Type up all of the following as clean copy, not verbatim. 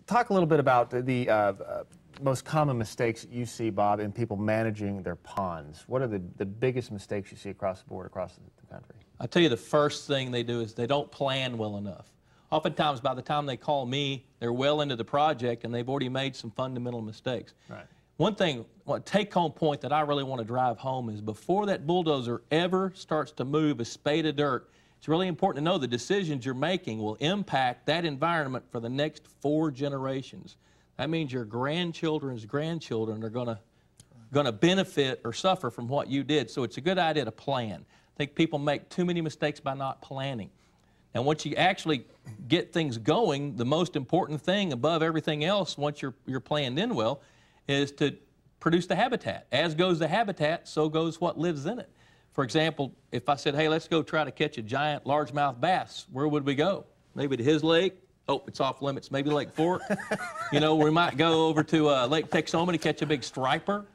talk a little bit about the most common mistakes you see, Bob, in people managing their ponds. What are the biggest mistakes you see across the board, across the country? I'll tell you, the first thing they do is they don't plan well enough. Oftentimes, by the time they call me, they're well into the project and they've already made some fundamental mistakes. Right. One thing, one take-home point that I really want to drive home is before that bulldozer ever starts to move a spade of dirt, it's really important to know the decisions you're making will impact that environment for the next 4 generations. That means your grandchildren's grandchildren are going to benefit or suffer from what you did. So it's a good idea to plan. I think people make too many mistakes by not planning. And once you actually get things going, the most important thing above everything else, once you're planned in well, is to produce the habitat. As goes the habitat, so goes what lives in it. For example, if I said, hey, let's go try to catch a giant largemouth bass, where would we go? Maybe to his lake. Oh, it's off limits. Maybe Lake Fork. You know, we might go over to Lake Texoma to catch a big striper.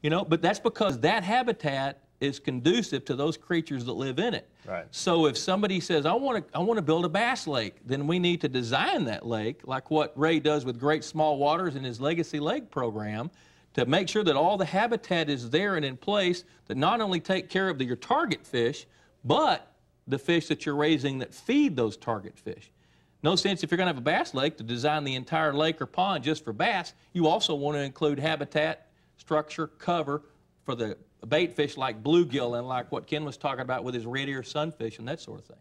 You know, but that's because that habitat is conducive to those creatures that live in it. Right. So if somebody says, I want to build a bass lake, then we need to design that lake, like what Ray does with Great Small Waters in his Legacy Lake program, to make sure that all the habitat is there and in place that not only take care of your target fish, but the fish that you're raising that feed those target fish. No sense if you're going to have a bass lake to design the entire lake or pond just for bass. You also want to include habitat, structure, cover for the bait fish like bluegill and like what Ken was talking about with his red ear sunfish and that sort of thing.